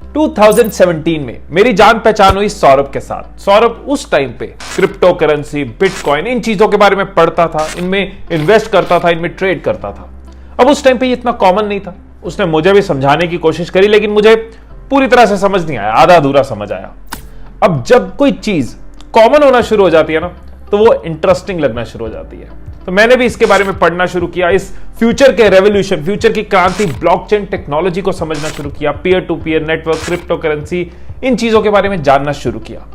2017 में मेरी जान पहचान हुई सौरभ के साथ। सौरभ उस टाइम पे क्रिप्टो करेंसी, बिटकॉइन, इन चीजों के बारे में पढ़ता था, इनमें इन्वेस्ट करता था, इनमें ट्रेड करता था। अब उस टाइम पे ये इतना कॉमन नहीं था। उसने मुझे भी समझाने की कोशिश करी, लेकिन मुझे पूरी तरह से समझ नहीं आया, आधा अधूरा समझ आया। अब जब कोई चीज कॉमन होना शुरू हो जाती है ना, तो वो इंटरेस्टिंग लगना शुरू हो जाती है। तो मैंने भी इसके बारे में पढ़ना शुरू किया, इस फ्यूचर के रेवोल्यूशन, फ्यूचर की क्रांति, ब्लॉकचेन टेक्नोलॉजी को समझना शुरू किया, peer to peer network, cryptocurrency, इन चीजों के बारे में जानना शुरू किया।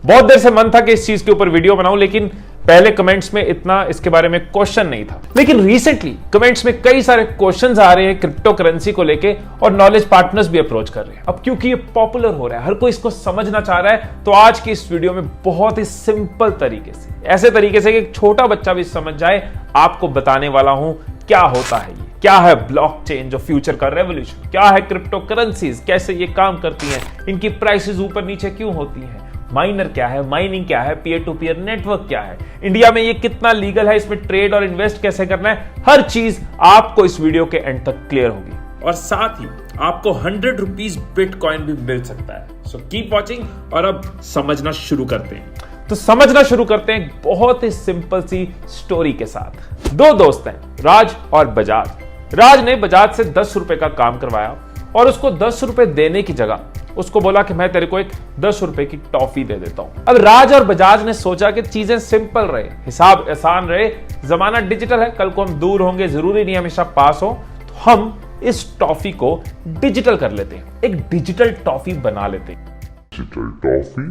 बहुत देर से मन था कि इस चीज के ऊपर वीडियो बनाऊं, लेकिन पहले कमेंट्स में इतना इसके बारे में क्वेश्चन नहीं था। लेकिन रिसेंटली कमेंट्स में कई सारे क्वेश्चंस आ रहे हैं क्रिप्टो करेंसी को लेके, और नॉलेज पार्टनर्स भी अप्रोच कर रहे हैं। अब क्योंकि ये पॉपुलर हो रहा है, हर कोई इसको समझना चाह रहा है, तो आज की इस वीडियो में बहुत ही सिंपल तरीके से, ऐसे तरीके से कि एक छोटा बच्चा भी समझ जाए, आपको बताने वाला हूं क्या होता है ये, क्या है ब्लॉकचेन जो फ्यूचर का रेवोल्यूशन, क्या है क्रिप्टो करेंसीज, कैसे ये काम करती हैं, इनकी प्राइसेस ऊपर नीचे क्यों होती हैं, माइनर क्या है, माइनिंग क्या है, पीयर टू पीयर नेटवर्क क्या है, इंडिया में ये कितना लीगल है, इसमें ट्रेड और इन्वेस्ट कैसे करना है, हर चीज आपको इस वीडियो के एंड तक क्लियर होगी। और साथ ही आपको 100 रुपीज बिटकॉइन भी मिल सकता है। सो कीप वॉचिंग और अब समझना शुरू करते हैं। तो समझना शुरू करते हैं बहुत ही सिंपल सी स्टोरी के साथ। दो दोस्त हैं, राज और बजाज। राज ने बजाज से 10 रुपए का काम करवाया और उसको 10 रुपए देने की जगह उसको बोला कि मैं तेरे को एक 10 रुपए की टॉफी दे देता हूं। अब राज और बजाज ने सोचा कि चीजें सिंपल रहे, हिसाब आसान रहे, जमाना डिजिटल है, कल को हम दूर होंगे, जरूरी नहीं हमेशा पास हो, तो हम इस टॉफी को डिजिटल कर लेते हैं, एक डिजिटल टॉफी बना लेते हैं। Digital toffee?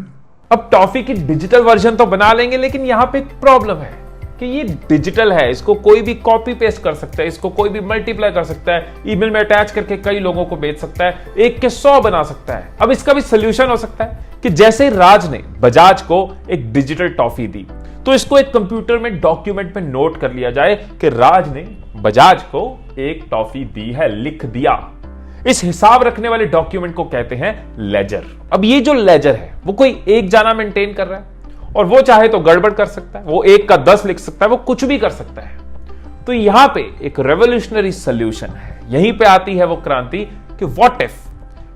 अब टॉफी की डिजिटल वर्जन तो बना लेंगे, लेकिन यहां पे एक प्रॉब्लम है कि ये डिजिटल है, इसको कोई भी कॉपी पेस्ट कर सकता है, इसको कोई भी मल्टीप्लाई कर सकता है, ईमेल में अटैच करके कई लोगों को भेज सकता है, 1 के 100 बना सकता है। अब इसका भी सोल्यूशन हो सकता है कि जैसे राज ने बजाज को एक डिजिटल टॉफी दी, तो इसको एक कंप्यूटर में डॉक्यूमेंट में नोट कर लिया जाए कि राज ने बजाज को एक टॉफी दी है, लिख दिया। इस हिसाब रखने वाले डॉक्यूमेंट को कहते हैं लेजर। अब ये जो लेजर है वो कोई एक जना मेंटेन कर रहा है, और वो चाहे तो गड़बड़ कर सकता है, वो 1 का 10 लिख सकता है, वो कुछ भी कर सकता है। तो यहां पे एक रेवोल्यूशनरी सॉल्यूशन है, यहीं पे आती है वो क्रांति कि व्हाट इफ,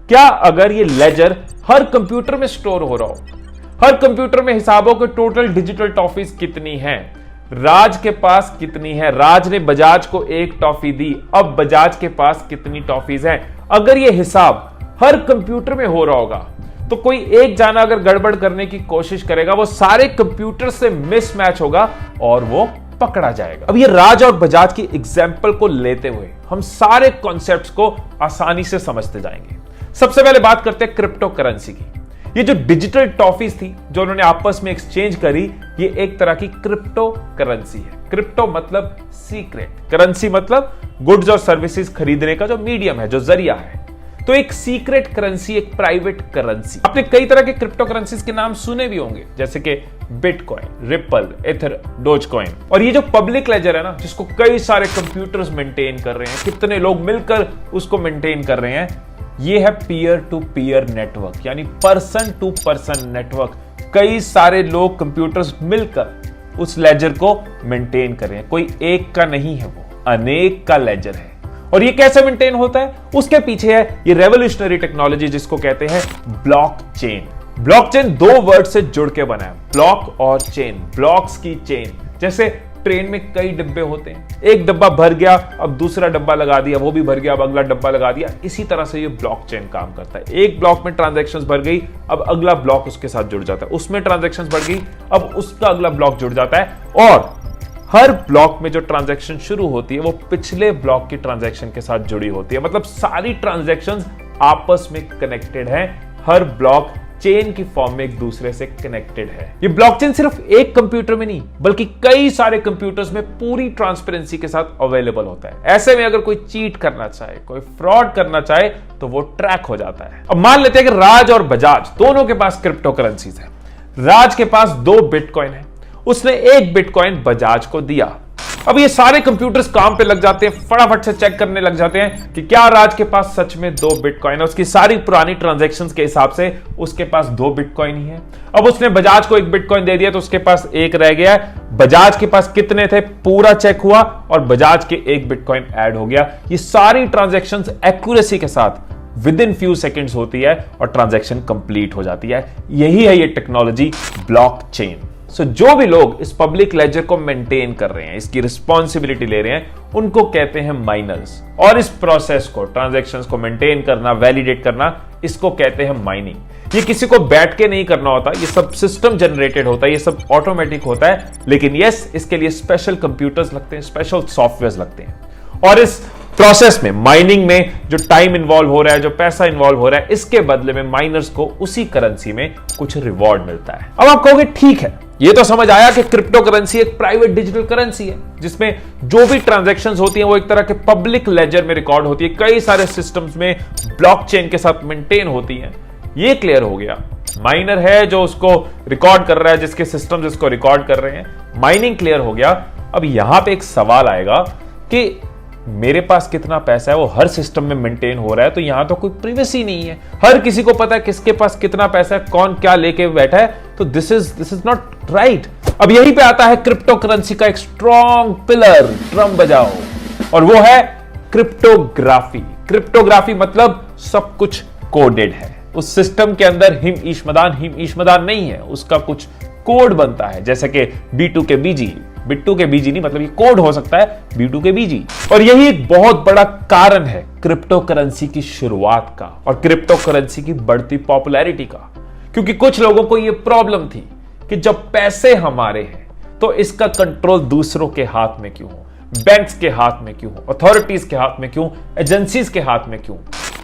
क्या अगर ये लेजर हर कंप्यूटर में स्टोर हो रहा हो, हर कंप्यूटर में हिसाबों के टोटल डिजिटल टॉफीज कितनी हैं, राज के पास कितनी है, राज ने बजाज को एक टॉफी दी, अब बजाज के पास कितनी टॉफीज हैं, अगर ये हिसाब हर कंप्यूटर में हो रहा होगा, तो कोई एक जाना अगर गड़बड़ करने की कोशिश करेगा, वो सारे कंप्यूटर से मिसमैच होगा और वो पकड़ा जाएगा। अब ये राज और बजाज की एग्जाम्पल को लेते हुए हम सारे कॉन्सेप्ट्स को आसानी से समझते जाएंगे। सबसे पहले बात करते हैं क्रिप्टो करेंसी की। ये जो डिजिटल टॉफीज थी जो उन्होंने आपस में एक्सचेंज करी, ये एक तरह की क्रिप्टो करेंसी है। क्रिप्टो मतलब सीक्रेट, करेंसी मतलब गुड्स और सर्विसेज खरीदने का जो मीडियम है, जो जरिया है। तो एक सीक्रेट करेंसी, एक प्राइवेट करेंसी। आपने कई तरह के क्रिप्टो करेंसीज के नाम सुने भी होंगे, जैसे कि बिटकॉइन, रिपल, एथर, डोजकॉइन। और ये जो पब्लिक लेजर है ना, जिसको कई सारे कंप्यूटर्स मेंटेन कर रहे हैं, कितने लोग मिलकर उसको मेंटेन कर रहे हैं, ये है पीयर टू पीयर नेटवर्क, यानी पर्सन टू पर्सन नेटवर्क। कई सारे लोग कंप्यूटर्स मिलकर उस लेजर को मेंटेन कर रहे हैं, कोई एक का नहीं है, वो अनेक का लेजर है। और ये कैसे मेंटेन होता है, उसके पीछे है ये रेवोल्यूशनरी टेक्नोलॉजी जिसको कहते हैं ब्लॉकचेन। ब्लॉकचेन 2 वर्ड से जुड़ के बना है, ब्लॉक और चेन, ब्लॉक्स की चेन। जैसे ट्रेन में कई डिब्बे होते हैं, एक डब्बा भर गया, अब दूसरा डब्बा लगा दिया, वो भी भर गया, अब अगला डब्बा लगा दिया। इसी तरह से ये ब्लॉकचेन काम करता है। एक ब्लॉक में ट्रांजैक्शंस भर गई, अब अगला ब्लॉक उसके साथ जुड़ जाता है, उसमें ट्रांजैक्शंस बढ़ गई, अब उसका अगला ब्लॉक जुड़ जाता है। और हर ब्लॉक में जो ट्रांजैक्शन शुरू होती है वो पिछले ब्लॉक की ट्रांजैक्शन के साथ जुड़ी होती है, मतलब सारी ट्रांजैक्शंस आपस में कनेक्टेड हैं। हर ब्लॉक चेन की फॉर्म में एक दूसरे से कनेक्टेड है। ये ब्लॉकचेन सिर्फ एक कंप्यूटर में नहीं, बल्कि कई सारे कंप्यूटर्स में पूरी ट्रांसपेरेंसी के साथ अवेलेबल होता है। ऐसे में अगर कोई चीट करना चाहे, कोई फ्रॉड करना चाहे, तो वो ट्रैक हो जाता है। अब मान लेते हैं कि राज और बजाज दोनों के पास क्रिप्टो करेंसीज है। राज के पास 2 बिटकॉइन है, उसने 1 बिटकॉइन बजाज को दिया। अब ये सारे कंप्यूटर्स काम पे लग जाते हैं, फटाफट से चेक करने लग जाते हैं कि क्या राज के पास सच में 2 बिटकॉइन है। उसकी सारी पुरानी ट्रांजैक्शंस के हिसाब से उसके पास 2 बिटकॉइन ही है। अब उसने बजाज को 1 बिटकॉइन दे दिया तो उसके पास 1 रह गया है। बजाज के पास कितने थे पूरा चेक हुआ और बजाज के 1 बिटकॉइन ऐड हो गया। ये सारी ट्रांजैक्शंस एक्यूरेसी के साथ विद इन फ्यू सेकेंड्स होती है और ट्रांजैक्शन कंप्लीट हो जाती है। यही है ये टेक्नोलॉजी ब्लॉकचेन। सो जो भी लोग इस पब्लिक लेजर को मेंटेन कर रहे हैं, इसकी रिस्पॉन्सिबिलिटी ले रहे हैं, उनको कहते हैं माइनर्स। और इस प्रोसेस को, ट्रांजैक्शंस को मेंटेन करना, वैलिडेट करना, इसको कहते हैं माइनिंग। ये किसी को बैठ के नहीं करना होता, ये सब सिस्टम जनरेटेड होता है, ये सब ऑटोमेटिक होता है। लेकिन यस, इसके लिए स्पेशल कंप्यूटर्स लगते हैं, स्पेशल सॉफ्टवेयर लगते हैं। और इस प्रोसेस में, माइनिंग में जो टाइम इन्वॉल्व हो रहा है, जो पैसा इन्वॉल्व हो रहा है, इसके बदले में माइनर्स को उसी करेंसी में कुछ रिवॉर्ड मिलता है। अब आप कहोगे ठीक है, ये तो समझ आया कि क्रिप्टो करेंसी एक प्राइवेट डिजिटल करेंसी है जिसमें जो भी ट्रांजैक्शंस होती हैं वो एक तरह के पब्लिक लेजर में रिकॉर्ड होती है, कई सारे सिस्टम्स में ब्लॉकचेन के साथ मेंटेन होती हैं। ये क्लियर हो गया। माइनर है जो उसको रिकॉर्ड कर रहा है, जिसके सिस्टम्स इसको रिकॉर्ड कर रहे हैं। माइनिंग क्लियर हो गया। अब यहां पे एक सवाल आएगा कि मेरे पास कितना पैसा है वो हर सिस्टम में मेंटेन हो रहा है, तो यहां तो कोई प्राइवेसी नहीं है, हर किसी को पता है किसके पास कितना पैसा है, कौन क्या लेके बैठा है, तो दिस इज नॉट राइट। अब यहीं पे आता है क्रिप्टो करेंसी का एक स्ट्रॉन्ग पिलर, ड्रम बजाओ, और वो है क्रिप्टोग्राफी। क्रिप्टोग्राफी मतलब सब कुछ कोडेड है। उस सिस्टम के अंदर हिम ईशमदान नहीं है, उसका कुछ कोड बनता है, जैसे कि B2 के BG, बिट्टू के बीजी नहीं, मतलब ये कोड हो सकता है B2 के BG। और यही एक बहुत बड़ा कारण है क्रिप्टो करेंसी की शुरुआत का और क्रिप्टो करेंसी की बढ़ती पॉपुलैरिटी का। क्योंकि कुछ लोगों को यह प्रॉब्लम थी कि जब पैसे हमारे हैं तो इसका कंट्रोल दूसरों के हाथ में क्यों हो, बैंक्स के हाथ में क्यों हो, अथॉरिटीज के हाथ में क्यों, एजेंसीज के हाथ में क्यों।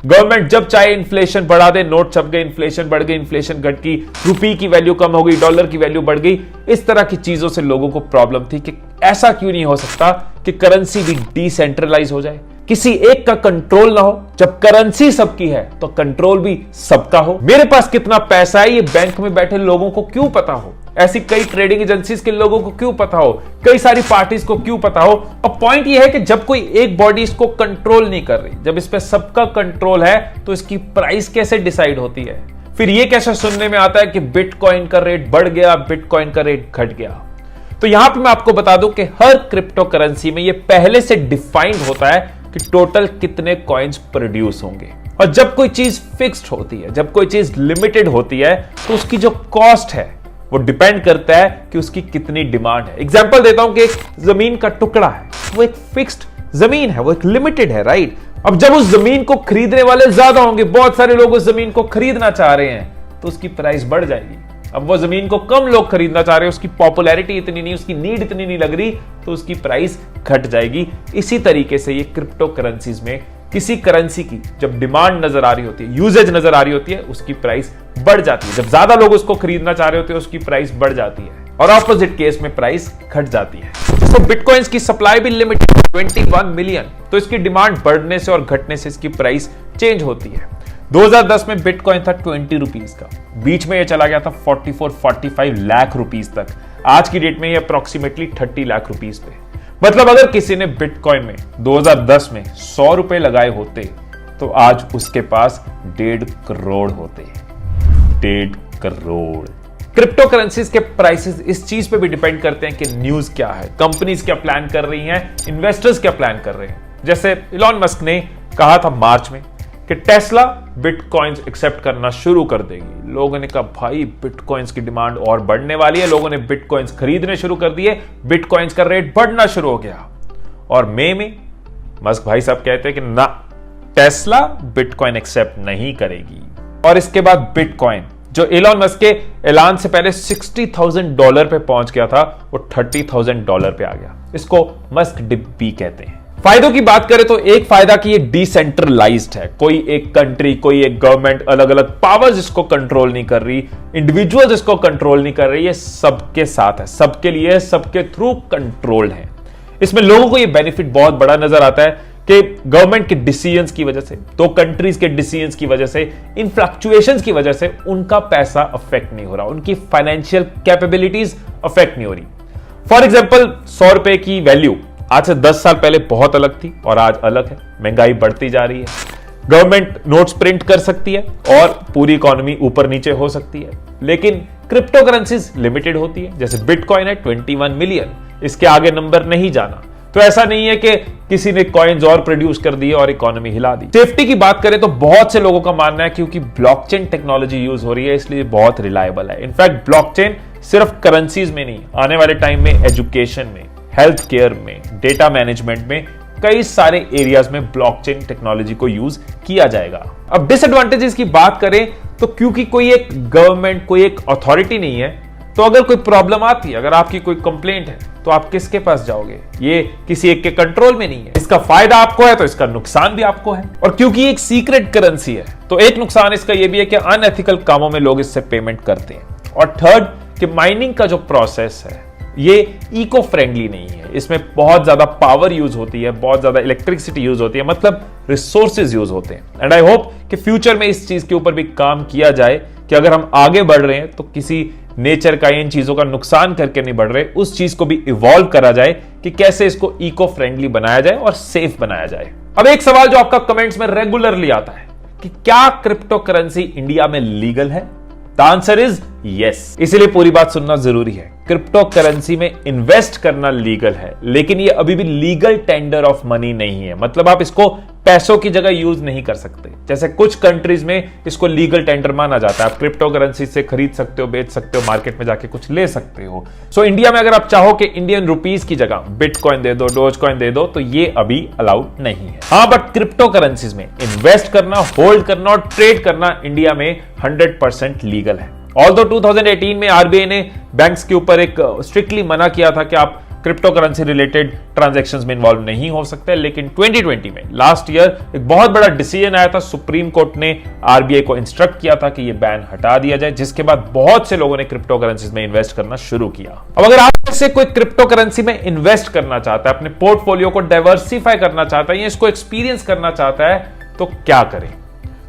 गवर्नमेंट जब चाहे इन्फ्लेशन बढ़ा दे, नोट छप गए, इन्फ्लेशन बढ़ गई, इन्फ्लेशन घट गई, रुपये की वैल्यू कम हो गई, डॉलर की वैल्यू बढ़ गई। इस तरह की चीजों से लोगों को प्रॉब्लम थी कि ऐसा क्यों नहीं हो सकता कि करेंसी भी डिसेंट्रलाइज हो जाए, किसी एक का कंट्रोल ना हो। जब करेंसी सबकी है तो कंट्रोल भी सबका हो। मेरे पास कितना पैसा है ये बैंक में बैठे लोगों को क्यों पता हो, ऐसी कई ट्रेडिंग एजेंसीज के लोगों को क्यों पता हो, कई सारी पार्टीज को क्यों पता हो। अब पॉइंट ये है कि जब कोई एक बॉडी इसको कंट्रोल नहीं कर रही, जब इस पे सबका कंट्रोल है, तो इसकी प्राइस कैसे डिसाइड होती है। फिर ये कैसे सुनने में आता है कि बिटकॉइन का रेट बढ़ गया, बिटकॉइन का रेट घट गया। तो यहां पे मैं आपको बता दूं कि हर क्रिप्टो करेंसी में ये पहले से डिफाइंड होता है कि टोटल कितने कॉइन्स प्रोड्यूस होंगे। और जब कोई चीज फिक्स्ड होती है, जब कोई चीज लिमिटेड होती है, तो उसकी जो कॉस्ट है वो डिपेंड करता है कि उसकी कितनी डिमांड है। एग्जांपल देता हूं कि एक जमीन का टुकड़ा है, वो एक फिक्स्ड जमीन है, वो एक लिमिटेड है, राइट। अब जब उस जमीन को खरीदने वाले ज्यादा होंगे, बहुत सारे लोग उस जमीन को खरीदना चाह रहे हैं, तो उसकी प्राइस बढ़ जाएगी। अब वो जमीन को कम लोग खरीदना चाह रहे हैं, उसकी पॉपुलैरिटी इतनी नहीं, उसकी नीड इतनी नहीं लग रही, तो उसकी प्राइस घट जाएगी। इसी तरीके से ये क्रिप्टो करेंसीज में किसी करेंसी की जब डिमांड नजर आ रही होती है, यूजेज नजर आ रही होती है, उसकी प्राइस बढ़ जाती है। जब ज्यादा लोग उसको खरीदना चाह रहे होते हैं, उसकी प्राइस बढ़ जाती है, और ऑपोजिट केस में प्राइस घट जाती है। तो बिटकॉइंस की सप्लाई भी लिमिटेड 21 मिलियन, तो इसकी डिमांड बढ़ने से और घटने से इसकी प्राइस चेंज होती है। 2010 में बिटकॉइन था 20 रुपीज का, बीच में यह चला गया था 44-45 लाख रुपीज तक। आज की डेट में ये अप्रोक्सीमेटली 30 लाख रुपीज पे। मतलब अगर किसी ने बिटकॉइन में 2010 में 100 रुपए लगाए होते तो आज उसके पास 1.5 करोड़ होते। 1.5 करोड़। क्रिप्टो करेंसीज के प्राइसेस इस चीज पे भी डिपेंड करते हैं कि न्यूज क्या है, कंपनीज क्या प्लान कर रही हैं, इन्वेस्टर्स क्या प्लान कर रहे हैं। जैसे इलॉन मस्क ने कहा था मार्च में कि टेस्ला बिटकॉइंस एक्सेप्ट करना शुरू कर देगी। लोगों ने कहा भाई बिटकॉइंस की डिमांड और बढ़ने वाली है, लोगों ने बिटकॉइंस खरीदने शुरू कर दिए, बिटकॉइंस का रेट बढ़ना शुरू हो गया। और मई में मस्क भाई साहब कहते हैं कि ना, टेस्ला बिटकॉइन एक्सेप्ट नहीं करेगी। और इसके बाद बिटकॉइन जो इलॉन मस्क के ऐलान से पहले $60,000 पे पहुंच गया था, वो $30,000 पे आ गया। इसको मस्क डिब्बी कहते हैं। फायदों की बात करें तो एक फायदा कि ये डिसेंट्रलाइज्ड है, कोई एक कंट्री, कोई एक गवर्नमेंट, अलग अलग पावर्स इसको कंट्रोल नहीं कर रही, इंडिविजुअल्स इसको कंट्रोल नहीं कर रही, ये सबके साथ है, सबके लिए, सबके थ्रू कंट्रोल्ड है। इसमें लोगों को ये बेनिफिट बहुत बड़ा नजर आता है कि गवर्नमेंट के डिसीजंस की वजह से, दो कंट्रीज के डिसीजंस की वजह से, इन फ्लक्चुएशंस की वजह से उनका पैसा अफेक्ट नहीं हो रहा, उनकी फाइनेंशियल कैपेबिलिटीज अफेक्ट नहीं हो रही। फॉर एग्जाम्पल 100 रुपए की वैल्यू आज से 10 साल पहले बहुत अलग थी और आज अलग है। महंगाई बढ़ती जा रही है, गवर्नमेंट नोट्स प्रिंट कर सकती है और पूरी इकोनॉमी ऊपर नीचे हो सकती है, लेकिन क्रिप्टो करेंसीज लिमिटेड होती है। जैसे बिटकॉइन है 21 मिलियन, इसके आगे नंबर नहीं जाना। तो ऐसा नहीं है कि किसी ने कॉइन्स और प्रोड्यूस कर दिए और इकोनॉमी हिला दी। सेफ्टी की बात करें तो बहुत से लोगों का मानना है क्योंकि ब्लॉकचेन टेक्नोलॉजी यूज हो रही है इसलिए बहुत रिलायबल है। इनफैक्ट ब्लॉकचेन सिर्फ करेंसीज में नहीं, आने वाले टाइम में एजुकेशन में, हेल्थ केयर में, डेटा मैनेजमेंट में, कई सारे एरियाज में ब्लॉकचेन टेक्नोलॉजी को यूज किया जाएगा। अब डिसएडवांटेजेस की बात करें तो क्योंकि कोई एक गवर्नमेंट, कोई एक अथॉरिटी नहीं है, तो अगर कोई प्रॉब्लम आती है, अगर आपकी कोई कंप्लेंट है, तो आप किसके पास जाओगे? ये किसी एक के कंट्रोल में नहीं है। इसका फायदा आपको है तो इसका नुकसान भी आपको है। और क्योंकि एक सीक्रेट करेंसी है तो एक नुकसान इसका यह भी है कि अनएथिकल कामों में लोग इससे पेमेंट करते हैं। और थर्ड कि माइनिंग का जो प्रोसेस है ये इको फ्रेंडली नहीं है। इसमें बहुत ज्यादा पावर यूज होती है, बहुत ज्यादा इलेक्ट्रिसिटी यूज होती है, मतलब रिसोर्सेज यूज होते हैं। एंड आई होप कि फ्यूचर में इस चीज के ऊपर भी काम किया जाए कि अगर हम आगे बढ़ रहे हैं तो किसी नेचर का, इन चीजों का नुकसान करके नहीं बढ़ रहे, उस चीज को भी इवॉल्व करा जाए कि कैसे इसको इको फ्रेंडली बनाया जाए और सेफ बनाया जाए। अब एक सवाल जो आपका कमेंट्स में रेगुलरली आता है कि क्या क्रिप्टो करेंसी इंडिया में लीगल है? The answer is yes. इसीलिए पूरी बात सुनना जरूरी है। क्रिप्टो करेंसी में इन्वेस्ट करना लीगल है, लेकिन ये अभी भी लीगल टेंडर ऑफ मनी नहीं है। मतलब आप इसको पैसों की जगह यूज नहीं कर सकते। जैसे कुछ कंट्रीज में इसको लीगल टेंडर माना जाता है। आप क्रिप्टो करेंसी से खरीद सकते हो, बेच सकते हो, मार्केट में जाके कुछ ले सकते हो। सो इंडिया में अगर आप चाहो कि इंडियन रुपीस की जगह बिटकॉइन दे दो, डोज कॉइन दे दो, तो ये अभी अलाउड नहीं है। हाँ, बट क्रिप्टो करेंसीज में इन्वेस्ट करना, होल्ड करना और ट्रेड करना इंडिया में 100% लीगल है। ऑल्दो 2018 में आरबीआई ने बैंक्स के ऊपर एक स्ट्रिक्टली मना किया था कि आप क्रिप्टो करेंसी रिलेटेड ट्रांजैक्शंस में इन्वॉल्व नहीं हो सकते, लेकिन 2020 में लास्ट ईयर एक बहुत बड़ा डिसीजन आया था। सुप्रीम कोर्ट ने आरबीआई को इंस्ट्रक्ट किया था कि ये बैन हटा दिया जाए, जिसके बाद बहुत से लोगों ने क्रिप्टो करेंसीज में इन्वेस्ट करना शुरू किया। अब अगर आप से कोई क्रिप्टो करेंसी में इन्वेस्ट करना चाहता है, अपने पोर्टफोलियो को डाइवर्सिफाई करना चाहता है या इसको एक्सपीरियंस करना चाहता है, तो क्या करें?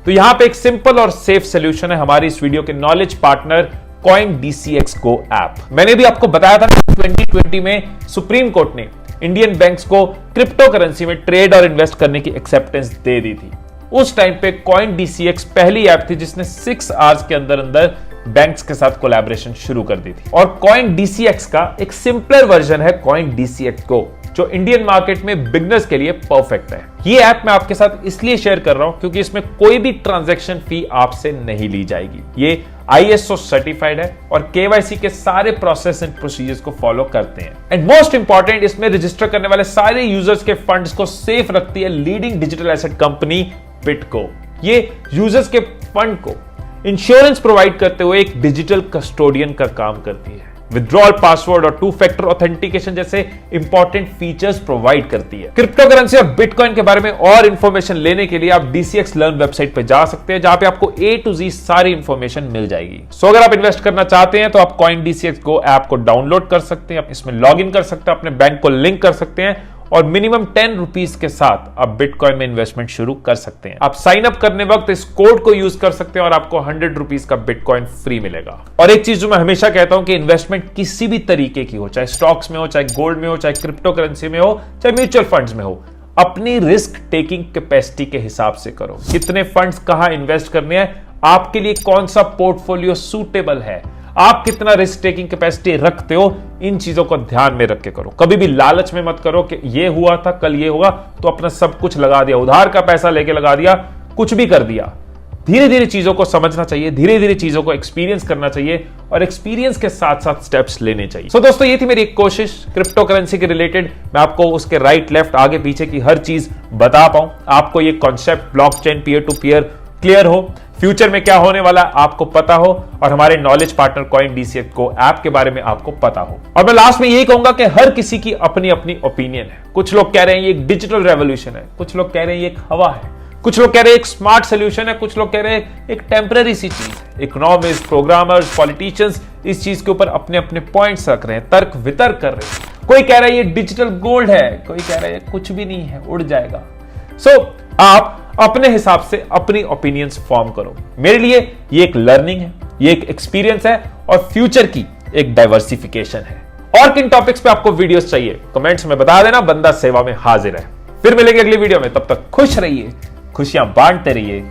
तो यहां पे एक सिंपल और सेफ सोल्यूशन है हमारी इस वीडियो के knowledge partner CoinDCX Go app. मैंने भी आपको बताया था 2020 में सुप्रीम कोर्ट ने इंडियन बैंक्स को क्रिप्टो करेंसी में ट्रेड और इन्वेस्ट करने की एक्सेप्टेंस दे दी थी। उस टाइम पे CoinDCX पहली ऐप थी जिसने 6 आवर्स के अंदर अंदर बैंक्स के साथ कोलैबोरेशन शुरू कर दी थी। और CoinDCX का एक सिंपलर वर्जन है CoinDCX Go, जो इंडियन मार्केट में बिगनर्स के लिए परफेक्ट है। ये ऐप मैं आपके साथ इसलिए शेयर कर रहा हूं क्योंकि इसमें कोई भी ट्रांजैक्शन फी आपसे नहीं ली जाएगी। ये ISO सर्टिफाइड है और KYC के सारे प्रोसेस एंड प्रोसीजर्स को फॉलो करते हैं। एंड मोस्ट इंपॉर्टेंट, इसमें रजिस्टर करने वाले सारे यूजर्स के फंड्स को सेफ रखती है leading digital asset company Bytco. ये यूजर्स के फंड को इंश्योरेंस प्रोवाइड करते हुए एक डिजिटल कस्टोडियन का काम करती है। विथड्रॉल पासवर्ड और 2 फैक्टर ऑथेंटिकेशन जैसे इंपॉर्टेंट फीचर्स प्रोवाइड करती है। क्रिप्टो करेंसी और बिटकॉइन के बारे में और इंफॉर्मेशन लेने के लिए आप DCX Learn वेबसाइट पे जा सकते हैं, जहां पे आपको A to Z सारी इंफॉर्मेशन मिल जाएगी। सो अगर आप इन्वेस्ट करना चाहते हैं तो आप CoinDCX Go ऐप को डाउनलोड कर सकते हैं, आप इसमें लॉग इन कर सकते हैं, अपने बैंक को लिंक कर सकते हैं और मिनिमम 10 रुपीज के साथ आप बिटकॉइन में इन्वेस्टमेंट शुरू कर सकते हैं। आप साइन अप करने वक्त इस कोड को यूज कर सकते हैं और आपको 100 रुपीज का बिटकॉइन फ्री मिलेगा। और एक चीज जो मैं हमेशा कहता हूं कि इन्वेस्टमेंट किसी भी तरीके की हो, चाहे स्टॉक्स में हो, चाहे गोल्ड में हो, चाहे क्रिप्टो करेंसी में हो, चाहे म्यूचुअल फंड्स में हो, अपनी रिस्क टेकिंग कैपेसिटी के हिसाब से करो। कितने फंड्स कहां इन्वेस्ट करने हैं, आपके लिए कौन सा पोर्टफोलियो सूटेबल है, आप कितना रिस्क टेकिंग कैपेसिटी रखते हो, इन चीजों को ध्यान में रख के करो। कभी भी लालच में मत करो कि ये हुआ था, कल ये होगा, तो अपना सब कुछ लगा दिया, उधार का पैसा लेके लगा दिया, कुछ भी कर दिया। धीरे धीरे चीजों को समझना चाहिए, धीरे धीरे चीजों को एक्सपीरियंस करना चाहिए और एक्सपीरियंस के साथ साथ स्टेप्स लेने चाहिए। सो दोस्तों, ये थी मेरी एक कोशिश क्रिप्टो करेंसी के रिलेटेड मैं आपको उसके राइट लेफ्ट आगे पीछे की हर चीज बता पाऊं, आपको ये concept blockchain peer to peer clear हो, फ्यूचर में क्या होने वाला आपको पता हो और हमारे knowledge partner CoinDCX Go app के बारे में आपको पता हो। और मैं लास्ट में यही कहूंगा कि हर किसी की अपनी अपनी ओपिनियन है। कुछ लोग कह रहे हैं ये एक डिजिटल रेवोल्यूशन है, कुछ लोग कह रहे हैं ये एक हवा है, कुछ लोग कह रहे हैं एक स्मार्ट सोल्यूशन है, कुछ लोग कह रहे हैं एक टेम्पररी सी चीज है। इकोनॉमिस्ट, प्रोग्रामर्स, पॉलिटिशियंस इस चीज के ऊपर अपने अपने पॉइंट्स रख रहे हैं, तर्क वितर्क कर रहे हैं। कोई कह रहा है ये डिजिटल गोल्ड है, कोई कह रहा है कुछ भी नहीं है, उड़ जाएगा। सो आप अपने हिसाब से अपनी ओपिनियंस फॉर्म करो। मेरे लिए ये एक लर्निंग है, ये एक एक्सपीरियंस है और फ्यूचर की एक डाइवर्सिफिकेशन है। और किन टॉपिक्स पे आपको वीडियोस चाहिए कमेंट्स में बता देना, बंदा सेवा में हाजिर है। फिर मिलेंगे अगली वीडियो में, तब तक खुश रहिए, खुशियां बांटते रहिए।